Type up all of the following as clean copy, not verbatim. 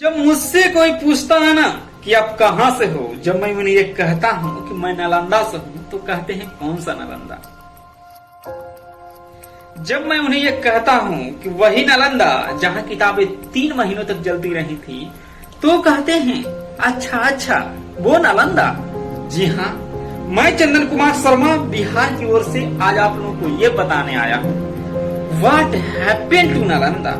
जब मुझसे कोई पूछता है ना कि आप कहाँ से हो, जब मैं उन्हें ये कहता हूँ कि मैं नालंदा से हूँ तो कहते हैं कौन सा नालंदा। जब मैं उन्हें ये कहता हूँ कि वही नालंदा जहाँ किताबें 3 महीनों तक जलती रही थी तो कहते हैं अच्छा अच्छा वो नालंदा। जी हाँ, मैं चंदन कुमार शर्मा बिहार की ओर से आज आप लोगों को ये बताने आया हूँ व्हाट हैपेंड टू नालंदा।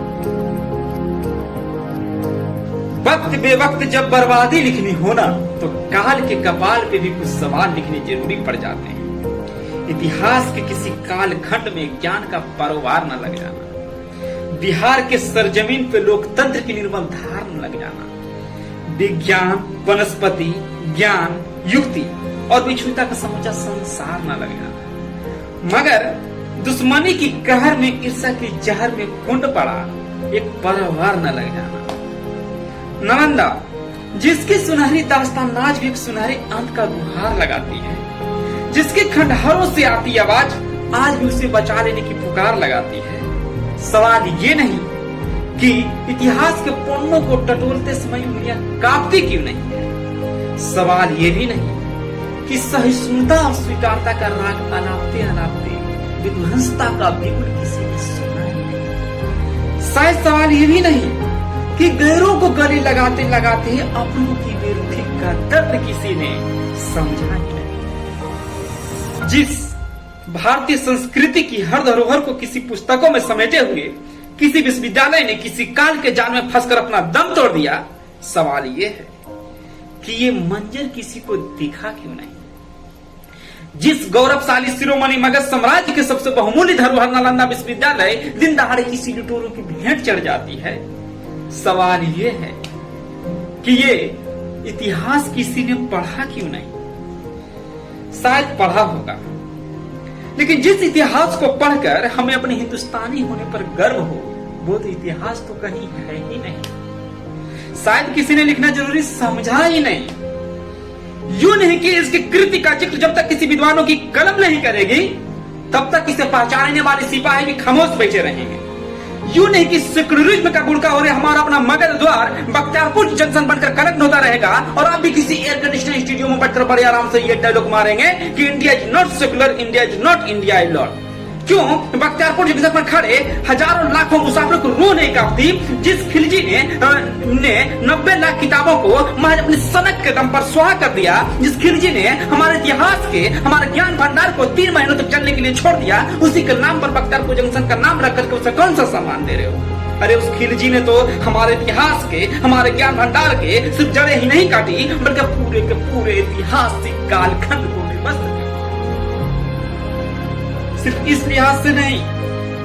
वक्त बेवक्त जब बर्बादी लिखनी हो ना तो काल के कपाल पे भी कुछ सवाल लिखने जरूरी पड़ जाते हैं। इतिहास के किसी काल खंड में ज्ञान का परोवार न लग जाना, बिहार के सरजमीन पे लोकतंत्र की निर्मल धार न लग जाना, विज्ञान वनस्पति ज्ञान युक्ति और विछुता का समूचा संसार न लग जाना, मगर दुश्मनी की कहर में ईर्ष्या की जहर में कुंड पड़ा एक परोवार न लग जाना। नालंदा जिसकी सुनहरी दास्तान आज भी एक सुनहरे अंत का गुहार लगाती है, जिसके खंडहरों से आती आवाज आज भी उसे बचा लेने की पुकार लगाती है। सवाल ये नहीं कि इतिहास के पन्नों को टटोलते समय उंगलियां कांपती क्यों नहीं है, सवाल ये भी नहीं कि सहिष्णुता और स्वीकारता का राग अलापते अलापते विध्वंसता का बिगुल किसी ने सुना नहीं। शायद सवाल ये भी नहीं कि गैरों को गले लगाते लगाते अपनों की बेरुखी का दर्द किसी ने समझा ही नहीं। जिस भारतीय संस्कृति की हर धरोहर को किसी पुस्तकों में समेटे हुए किसी विश्वविद्यालय ने किसी काल के जाल में फंसकर अपना दम तोड़ दिया, सवाल ये है कि ये मंजर किसी को दिखा क्यों नहीं। जिस गौरवशाली शिरोमणि मगध साम्राज्य के सबसे बहुमूल्य धरोहर नालंदा विश्वविद्यालय दिन दहाड़े किसी लुटेरों की भेंट चढ़ जाती है, सवाल ये है कि ये इतिहास किसी ने पढ़ा क्यों नहीं। शायद पढ़ा होगा, लेकिन जिस इतिहास को पढ़कर हमें अपने हिंदुस्तानी होने पर गर्व हो वो तो इतिहास तो कहीं है ही नहीं। शायद किसी ने लिखना जरूरी समझा ही नहीं। यूं नहीं कि इसकी कृति का जिक्र जब तक किसी विद्वानों की कलम नहीं करेगी तब तक इसे पहचानने वाले सिपाही भी खामोश बैठे रहेंगे। यूं नहीं कि सेक्युलरिज्म का बुड़का हो रहे हमारा अपना मगध द्वार बख्तियारपुर जंक्शन बनकर कनेक्ट होता रहेगा और आप भी किसी एयर कंडीशनर स्टूडियो में बैठकर बड़े आराम से ये डायलॉग मारेंगे कि India is not secular, India is not India I Lord. क्यों बख्तियारपुर जंक्शन पर खड़े हजारों लाखों मुसाफिरों को रूह नहीं कांपती जिस खिलजी ने 90 लाख किताबों को महज अपनी सनक के दम पर सुहा कर दिया, जिस खिलजी ने हमारे इतिहास के हमारे ज्ञान भंडार को 3 महीनों तक चलने के लिए छोड़ दिया, उसी के नाम पर बख्तियारपुर जंक्शन का नाम रख करके उसे कौन सा सम्मान दे रहे हो। अरे उस खिलजी ने तो हमारे इतिहास के हमारे ज्ञान भंडार के सिर्फ जड़ें ही नहीं काटी बल्कि पूरे के पूरे ऐतिहासिक कालखंड को विध्वस्त। सिर्फ इस लिहाज से नहीं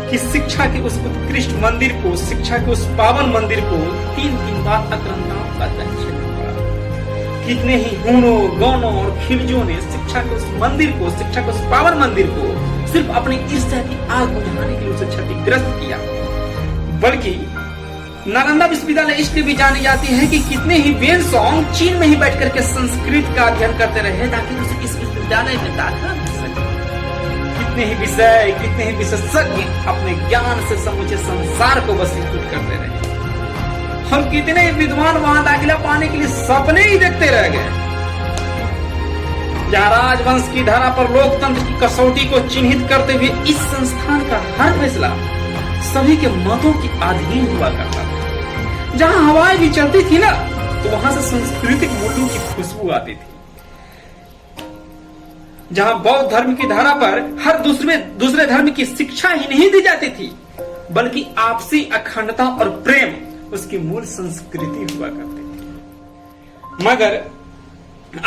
कि शिक्षा के उस उत्कृष्ट मंदिर को, शिक्षा के उस पावन मंदिर को 3 दिन बाद आक्रांताओं का दंशन पड़ा। कितने ही हूणों गौनों और खिलजियों ने शिक्षा के उस मंदिर को, शिक्षा के उस पावन मंदिर को सिर्फ अपनी ईर्ष्या की आग बुझाने के लिए उसे क्षतिग्रस्त किया। बल्कि नालंदा विश्वविद्यालय इसलिए भी जानी जाती है कि कितने ही वेनसोंग चीन में ही बैठ करके संस्कृत का अध्ययन करते रहे ताकि उसे इस विश्वविद्यालय में दाखिला मिल सके। कितने ही विषय, कितने ही विशेषज्ञ अपने ज्ञान से समूचे संसार को वशीभूत करते रहे। हम कितने ही विद्वान वहां दाखिला पाने के लिए सपने ही देखते रह गए। जहां राजवंश की धारा पर लोकतंत्र की कसौटी को चिन्हित करते हुए इस संस्थान का हर फैसला सभी के मतों की अधीन हुआ करता था। जहां हवाएं भी चलती थी ना तो वहां से सांस्कृतिक मूल्यों की खुशबू आती थी। जहां बौद्ध धर्म की धारा पर हर दूसरे धर्म की शिक्षा ही नहीं दी जाती थी बल्कि आपसी अखंडता और प्रेम उसकी मूल संस्कृति हुआ करती थी। मगर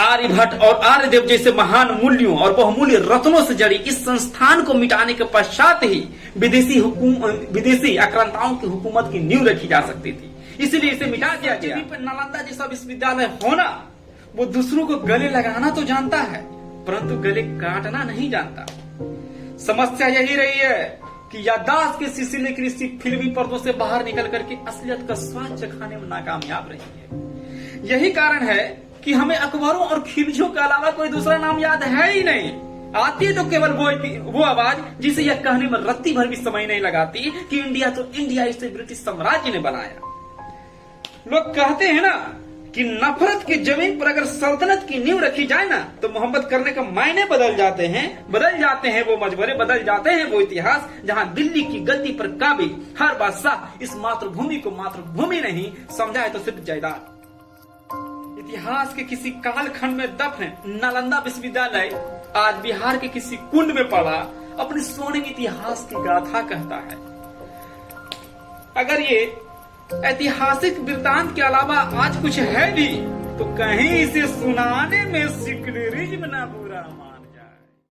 आर्यभट्ट और आर्यदेव जैसे महान मूल्यों और बहुमूल्य रत्नों से जड़ी इस संस्थान को मिटाने के पश्चात ही विदेशी आक्रांताओं की हुकूमत की नींव रखी जा सकती थी। इसीलिए इसे मिटा दिया गया। नालंदा जैसा विश्वविद्यालय होना वो दूसरों को गले लगाना तो जानता है परंतु गले काटना नहीं जानता। समस्या यही रही है कि याददाश्त के सिलसिले की किसी फिल्मी पर्दों से बाहर निकल करके असलियत का स्वाद चखाने में नाकामयाब रही है। यही कारण है कि हमें अकबरों और खिलजियों के अलावा कोई दूसरा नाम याद है ही नहीं। आती है तो केवल वो आवाज जिसे यह कहने में रत्ती भर भी समय नहीं लगाती कि इंडिया तो इंडिया इसे ब्रिटिश साम्राज्य ने बनाया। लोग कहते हैं ना कि नफरत की जमीन पर अगर सल्तनत की नींव रखी जाए ना तो मोहब्बत करने का मायने बदल जाते हैं वो मजबूरे, बदल जाते हैं वो इतिहास। जहां दिल्ली की गद्दी पर काबिल हर बादशाह इस मातृभूमि को मातृभूमि नहीं समझा है तो सिर्फ जायदाद। इतिहास के किसी कालखंड में दफन नालंदा विश्वविद्यालय आज बिहार के किसी कुंड में पड़ा अपने स्वर्णिम इतिहास की गाथा कहता है। अगर ये ऐतिहासिक वृत्तांत के अलावा आज कुछ है भी तो कहीं इसे सुनाने में सेक्युलरिज्म ना बुरा मान।